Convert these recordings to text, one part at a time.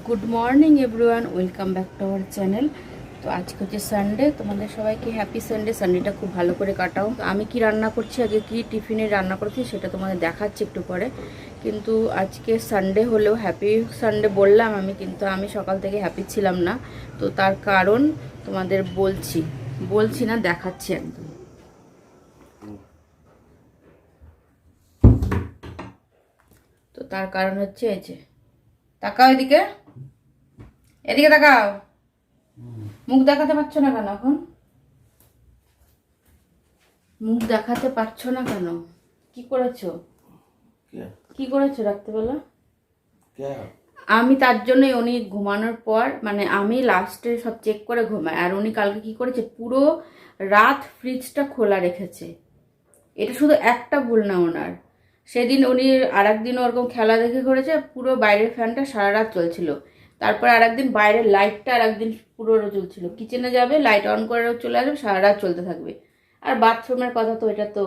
Good morning everyone, welcome back to our channel. তো আজকে হচ্ছে সানডে, তোমাদের সবাইকে হ্যাপি সানডে। সানডেটা খুব ভালো করে কাটাও। তো আমি কি রান্না করছি, আগে কি টিফিনে রান্না করছি সেটা তোমাদের দেখাচ্ছি একটু পরে। কিন্তু আজকে সানডে হলেও হ্যাপি সানডে বললাম আমি, কিন্তু আমি সকাল থেকে হ্যাপি ছিলাম না। তো তার কারণ তোমাদের বলছি না, দেখাচ্ছি একদম। তো তার কারণ হচ্ছে এই যে, তাকাও এদিকে, এদিকে তাকাও। মুখ দেখাতে পারছো না কেন এখন? মুখ দেখাতে পারছো না কেন? কি করেছো? কি করেছো রাত্রেবেলা? আমি তার জন্যই, উনি ঘুমানোর পর মানে আমি লাস্টে সব চেক করে ঘুমাই, আর উনি কালকে কি করেছে, পুরো রাত ফ্রিজটা খোলা রেখেছে। এটা শুধু একটা ভুল না ওনার। সেদিন উনি আর একদিন ওরকম খেলা দেখে করেছে, পুরো বাইরের ফ্যানটা সারা রাত চলছিল। তারপর আর একদিন বাইরের লাইটটা আর একদিন পুরো চলছিল। কিচেনে যাবে, লাইট অন করে চলে আসবে, সারা রাত চলতে থাকবে। আর বাথরুমের কথা তো, এটা তো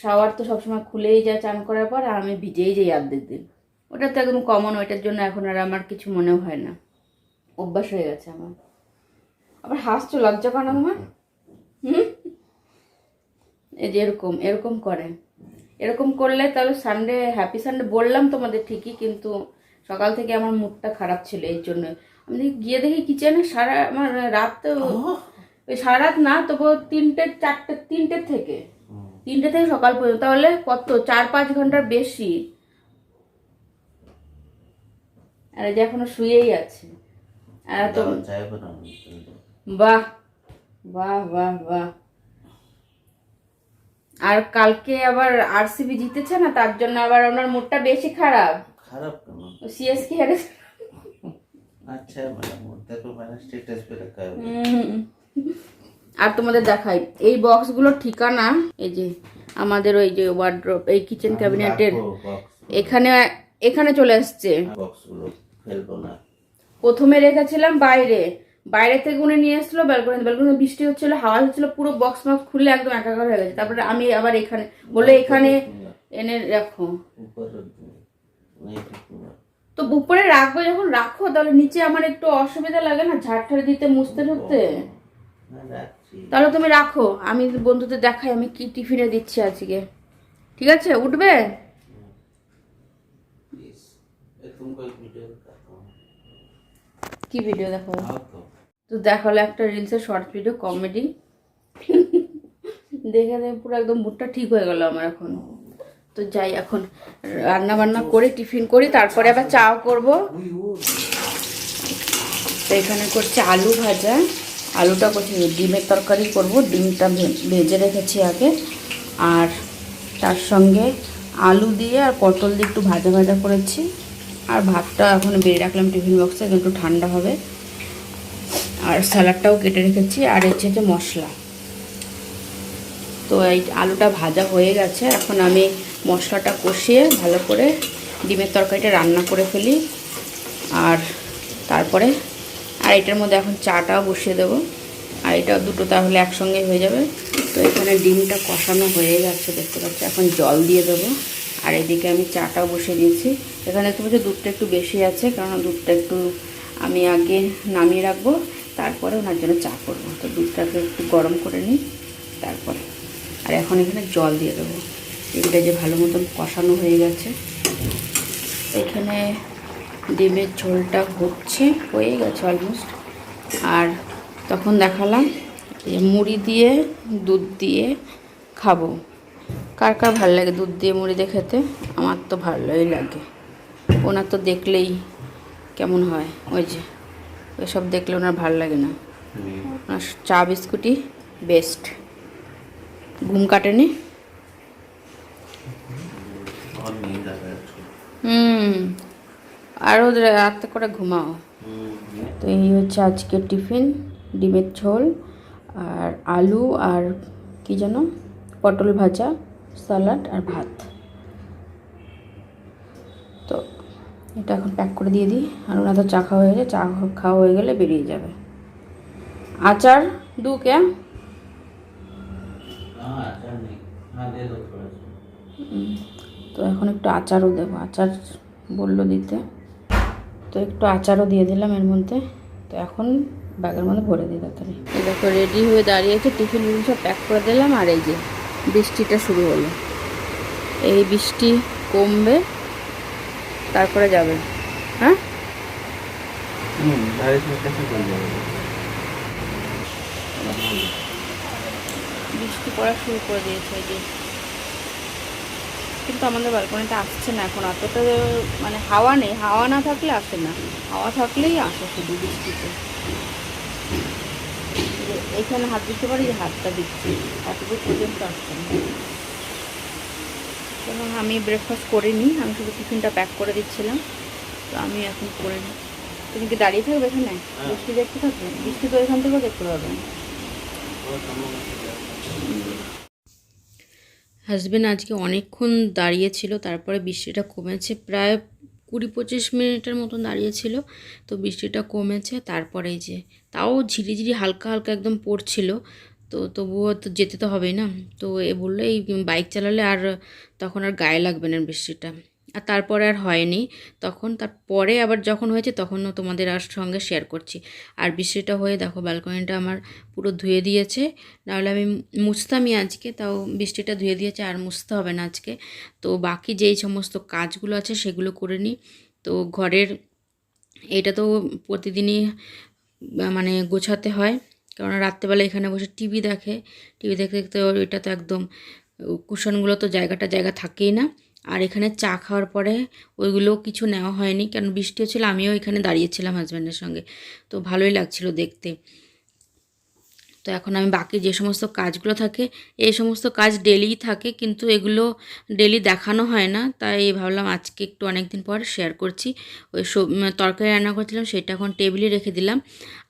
শাওয়ার তো সবসময় খুলেই যায় চান করার পর, আর আমি ভিজেই যাই অর্ধেক দিন। ওটা তো একদম কমন, ওইটার জন্য এখন আর আমার কিছু মনেও হয় না, অভ্যাস হয়ে গেছে আমার। আবার হাসছো, লজ্জা করে না তোমার? হুম, এই যে এরকম এরকম করে, এরকম করলে তাহলে সানডে হ্যাপি সানডে বললাম তোমাদের ঠিকই, কিন্তু সকাল থেকে আমার মুডটা খারাপ ছিল এই জন্য। আমি গিয়ে দেখি কিচেনে সারা আমার রাত তো, ওই সারা রাত না তবু তিনটে থেকে সকাল পর্যন্ত, তাহলে কত 4-5 ঘন্টার বেশি। আর এই যে এখনো শুয়েই আছে। আর তো বাহ বাহ বাহ বাহ। আর কালকে আবার আরসিবি জিতেছে না, তার জন্য আবার ওনার মুডটা বেশি খারাপ। খারাপ কেন? সিএসকে হেরেছে। আচ্ছা ম্যাডাম, দেখো মানে স্ট্যাটাস पे रखा है। আর তোমাদের দেখাই এই বক্সগুলোর ঠিকানা। এই যে আমাদের ওই যে ওয়ার্ড্রপ, এই কিচেন ক্যাবিনেটের এখানে এখানে চলে আসছে। বক্সগুলো ফেলবো না। প্রথমে রেখেছিলাম বাইরে, বাইরে থেকে উনি নিয়ে এসেছিল ব্যালকনি, বৃষ্টি হচ্ছিল, হাওয়া হচ্ছিল, পুরো বক্স বক্স খুলে একদম একাকার হয়ে গেছে। তারপরে আমি আবার এখানে বলে এখানে এনে রাখো। তো উপরে রাখবো, যখন রাখো তাহলে নিচে আমার একটু অসুবিধা লাগে না, ঝাড় ঠাড় দিতে, মুছতে ঢুকতে। তাহলে তুমি রাখো, আমি বন্ধুদের দেখাই আমি কি টিফিনে দিচ্ছি আজকে। ঠিক আছে, উঠবে? কি ভিডিও দেখো? তো দেখালো একটা রিলসের শর্ট ভিডিও, কমেডি দেখে দেখে পুরো একদম মুডটা ঠিক হয়ে গেল আমার এখন। তো যাই, এখন রান্না বান্না করে টিফিন করি, তারপরে আবার চাও করবো। তো এখানে করছি আলু ভাজা, আলুটা করছি ডিমের তরকারি করব, ডিমটা ভেজে রেখেছি আগে। আর তার সঙ্গে আলু দিয়ে আর পটল দিয়ে একটু ভাজা ভাজা করেছি। আর ভাতটা এখন বেড়ে রাখলাম টিফিন বক্সে, একটু ঠান্ডা হবে। আর স্যালাডটাও কেটে রেখেছি, আর হচ্ছে মশলা। তো এই আলুটা ভাজা হয়ে গেছে, এখন আমি মশলাটা কষিয়ে ভালো করে ডিমের তরকারিটা রান্না করে ফেলি। আর তারপরে আর এটার মধ্যে এখন চাটাও বসিয়ে দেবো, আর এটা দুটো তাহলে একসঙ্গে হয়ে যাবে। তো এখানে ডিমটা কষানো হয়ে গেছে দেখতে পাচ্ছি, এখন জল দিয়ে দেবো। আর এদিকে আমি চাটাও বসিয়ে দিয়েছি। এখানে দেখতে পাচ্ছি দুধটা একটু বেশি আছে, কারণ দুধটা একটু আমি আগে নামিয়ে রাখবো, তারপরে ওনার জন্য চা করবো। তো দুধটাকে একটু গরম করে নিই তারপরে। আর এখন এখানে জল দিয়ে দেবো। এটা যে ভালো মতন কষানো হয়ে গেছে। এখানে ডিমের ঝোলটা হয়ে গেছে অলমোস্ট। আর তখন দেখালাম মুড়ি দিয়ে দুধ দিয়ে খাবো। কার কার ভালো লাগে দুধ দিয়ে মুড়ি দিয়ে খেতে? আমার তো ভালোই লাগে। ওনার তো দেখলেই কেমন হয়, ওই যে ওইসব দেখলে ওনার ভালো লাগে না। ওনার চা বিস্কুটই বেস্ট। ঘুম কাটেনি? আরও রাতে করে ঘুমাও। তো এই হচ্ছে আজকের টিফিন, ডিমের ঝোল আর আলু আর কি যেন পটল ভাজা, স্যালাড আর ভাত। তো এটা এখন প্যাক করে দিয়ে দিই। আর ওনা তো চা খাওয়া হয়ে গেছে, চা খাওয়া হয়ে গেলে বেরিয়ে যাবে। আচার দু কে? তো এখন একটু আচারও দেবো, আচার বললো দিতে। তো একটু আচারও দিয়ে দিলাম এর মধ্যে। তো এখন ব্যাগের মধ্যে ভরে দিই তাড়াতাড়ি। এই দেখো রেডি হয়ে দাঁড়িয়েছে, টিফিন সব প্যাক করে দিলাম। আর এই যে বৃষ্টিটা শুরু হলো, এই বৃষ্টি কমবে তারপরে যাবে। হ্যাঁ বৃষ্টি পড়া শুরু করে দিয়েছে এই যে, কিন্তু আমাদের ব্যালকনিতে আসছে না এখন অতটা, মানে হাওয়া নেই, হাওয়া না থাকলে আসে না, হাওয়া থাকলেই আসে শুধু বৃষ্টিতে। এখানে হাত দিতে পারি, হাতটা দিচ্ছি, এতটুকু পর্যন্ত আসছে না। কারণ আমি ব্রেকফাস্ট করিনি, আমি শুধু টিফিনটা প্যাক করে দিচ্ছিলাম। তো আমি এখন করে নিই। তুমি কি দাঁড়িয়ে থাকবে এখানে বৃষ্টি দেখতে থাকবে? বৃষ্টি তো এখান থেকেও দেখতে পাবে। হাজব্যান্ড আজকে অনেকক্ষণ দাঁড়িয়েছিল, তারপরে বৃষ্টিটা কমেছে, প্রায় 20-25 মিনিটের মতন দাঁড়িয়েছিল। তো বৃষ্টিটা কমেছে, তারপরে এই যে তাও ঝিরিঝিরি হালকা হালকা একদম পড়ছিল। তো তবুও তো যেতে তো হবেই না। তো এ বললো এই বাইক চালালে আর তখন আর গায়ে লাগবে না বৃষ্টিটা। আর তারপরে আর হয়নি তখন, তারপরে আবার যখন হয়েছে তখনও তোমাদের আর সঙ্গে শেয়ার করছি। আর বৃষ্টিটা হয়ে দেখো ব্যালকনিটা আমার পুরো ধুয়ে দিয়েছে, নাহলে আমি মুছতামই আজকে, তাও বৃষ্টিটা ধুয়ে দিয়েছে, আর মুছতে হবে না আজকে। তো বাকি যেই সমস্ত কাজগুলো আছে সেগুলো করে নিই। তো ঘরের এটা তো প্রতিদিনই মানে গোছাতে হয়, কারণ রাত্রেবেলা এখানে বসে টিভি দেখে, টিভি দেখতে দেখতে এটা তো একদম কুশনগুলো তো জায়গা থাকেই না। আর এখানে চা খাওয়ার পরে ওইগুলো কিছু নেওয়া হয়নি, কারণ বৃষ্টি হচ্ছিলো, আমিও এখানে দাঁড়িয়েছিলাম হাজব্যান্ডের সঙ্গে, তো ভালোই লাগছিল দেখতে। তো এখন আমি বাকি যে সমস্ত কাজগুলো থাকে, এই সমস্ত কাজ ডেলিই থাকে, কিন্তু এগুলো ডেলি দেখানো হয় না, তাই ভাবলাম আজকে একটু অনেক দিন পর শেয়ার করছি। ওই তরকারি রান্না করছিলাম সেটা এখন টেবিলে রেখে দিলাম।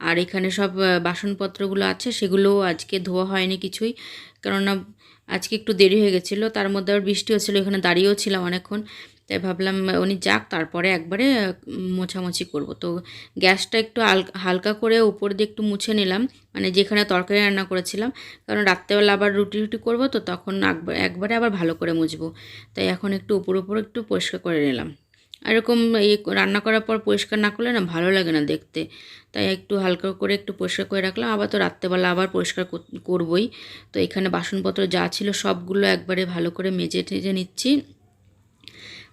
আর এখানে সব বাসনপত্রগুলো আছে, সেগুলোও আজকে ধোয়া হয়নি কিছুই, কেননা আজকে একটু দেরি হয়ে গেছিলো, তার মধ্যে আবার বৃষ্টি হচ্ছিলো, এখানে দাঁড়িয়েও ছিলাম অনেকক্ষণ। তাই ভাবলাম উনি যাক, তারপরে একবারে মোছামুছি করব। তো গ্যাসটা একটু হালকা করে উপর দিয়ে একটু মুছে নিলাম, মানে যেখানে তরকারি রান্না করেছিলাম, কারণ রাত্রেবেলা আবার রুটি করব, তো তখন একবারে আবার ভালো করে মুছবো। তাই এখন একটু উপর একটু পরিষ্কার করে নিলাম। এরকম এই রান্না করার পর পরিষ্কার না করলে না ভালো লাগে না দেখতে, তাই একটু হালকা করে একটু পরিষ্কার করে রাখলাম। আবার তো রাত্রেবেলা আবার পরিষ্কার করবই। তো এখানে বাসনপত্র যা ছিল সবগুলো একবারে ভালো করে মেজে টেজে নিচ্ছি।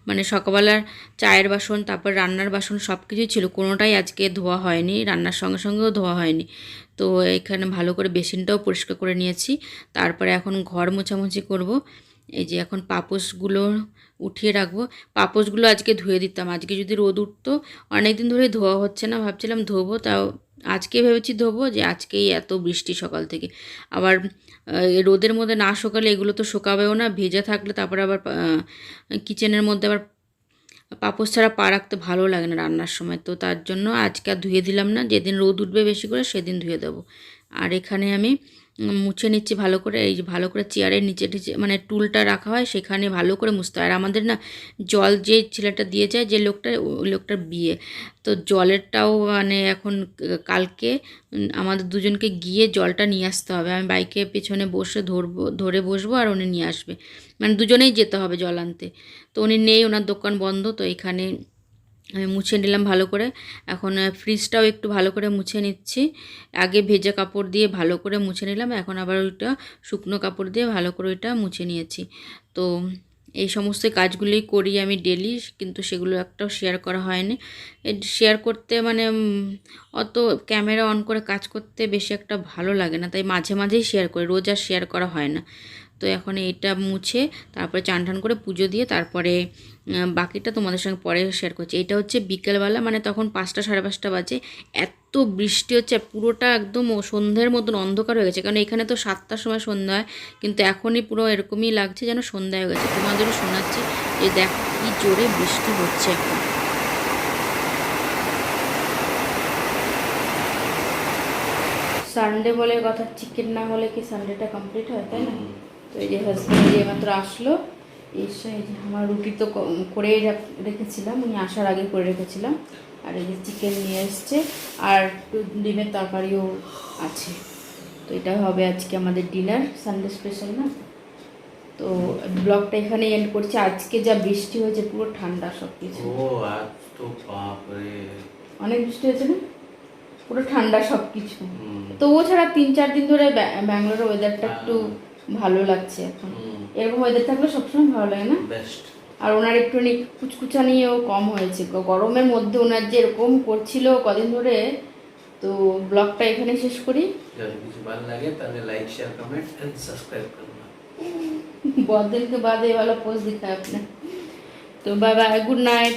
মানে সকালবেলার চায়ের বাসন, তারপর রান্নার বাসন সব কিছুই ছিল, কোনোটাই আজকে ধোয়া হয়নি, রান্নার সঙ্গে সঙ্গেও ধোয়া হয়নি। তো এখানে ভালো করে বেসিনটাও পরিষ্কার করে নিয়েছি। তারপরে এখন ঘর মোছামুছি করব। এই যে এখন পাপোশগুলো উঠিয়ে রাখবো, পাপোশগুলো আজকে ধুয়ে দিতাম, আজকে যদি রোদ উঠতো, অনেক দিন ধরে ধোয়া হচ্ছে না, ভাবছিলাম ধোবো, তাও আজকে ভেবেছি ধোবো, যে আজকেই এত বৃষ্টি সকাল থেকে। আবার রোদের মধ্যে না শুকালে এগুলো তো শুকাবেও না, ভেজে থাকলে তারপরে আবার কিচেনের মধ্যে আবার পাপোশ ছাড়া পা রাখতে ভালো লাগে না রান্নার সময়। তো তার জন্য আজকে আর ধুয়ে দিলাম না, যেদিন রোদ উঠবে বেশি করে সেদিন ধুয়ে দেবো। আর এখানে আমি মুছে নিচ্ছি ভালো করে, এই যে ভালো করে চেয়ারের নিচে মানে টুলটা রাখা হয় সেখানে ভালো করে মুছতে হয়। আর আমাদের না জল যে ছেলেটা দিয়ে যায়, যে ওই লোকটার বিয়ে, তো জলেরটাও মানে এখন কালকে আমাদের দুজনকে গিয়ে জলটা নিয়ে আসতে হবে। আমি বাইকে পেছনে বসে ধরে বসবো, আর উনি নিয়ে আসবে, মানে দুজনেই যেতে হবে জল আনতে। তো উনি নেই, ওনার দোকান বন্ধ। তো এখানে আমি মুছে নিলাম ভালো করে। এখন ফ্রিজটাও একটু ভালো করে মুছে নিচ্ছি, আগে ভেজা কাপড় দিয়ে ভালো করে মুছে নিলাম, এখন আবার ওইটা শুকনো কাপড় দিয়ে ভালো করে ওইটা মুছে নিয়েছি। তো এই সমস্ত কাজগুলোই করি আমি ডেলি, কিন্তু সেগুলো একটাও শেয়ার করা হয়নি। শেয়ার করতে মানে অত ক্যামেরা অন করে কাজ করতে বেশি একটা ভালো লাগে না, তাই মাঝে মাঝেই শেয়ার করি, রোজ আর শেয়ার করা হয় না। তো এখন এটা মুছে তারপরে চান টান করে পুজো দিয়ে তারপরে বাকিটা তোমাদের সঙ্গে পরে শেয়ার করছি। এটা হচ্ছে বিকেলবেলা, মানে তখন 5টা সাড়ে 5টা বাজে, এত বৃষ্টি হচ্ছে, পুরোটা একদম সন্ধ্যের মতন অন্ধকার হয়ে গেছে, কারণ এখানে তো 7টার সময় সন্ধ্যা হয়, কিন্তু এখনই পুরো এরকমই লাগছে যেন সন্ধ্যা হয়ে গেছে। তোমাদেরও শোনাচ্ছি যে দেখ কি জোরে বৃষ্টি হচ্ছে এখন। সানডে বলে কথা, চিকেন না হলে কি সানডেটা কমপ্লিট হয়, তাই না? তো এই যে হাজব্যান্ড যে মাত্র আসলো, এসে এই যে আমার রুটি তো করেই রেখেছিলাম, উনি আসার আগে করে রেখেছিলাম। আর এই যে চিকেন নিয়ে এসছে, আর একটু ডিমের তরকারিও আছে। তো এটা হবে আজকে আমাদের ডিনার, সানডে স্পেশাল না। তো ব্লগটা এখানে এন্ড করছি। আজকে যা বৃষ্টি হয়েছে পুরো ঠান্ডা সব কিছু, ও আজ তো বাপরে অনেক বৃষ্টি হয়েছে না, পুরো ঠান্ডা সব কিছু। হুম, তবুও ছাড়া 3-4 দিন ধরে ব্যাঙ্গালোরের ওয়েদারটা একটু ভালো লাগছে এখন। হুম, এরকম ওয়েদার থাকলে সবসময় ভালো লাগে না। বেস্ট। আর ওনার একটুখানি কুচকুচানিও কম হয়েছে গরমের মধ্যে, ওনার যে এরকম করছিল কদিন ধরে। তো ব্লগটা এখানে শেষ করি। যদি কিছু ভালো লাগে তাহলে like share comment and subscribe करना। बहुत दिन के बाद ये वाला पोस्ट दिखा है आपने। तो बाय बाय, गुड नाइट।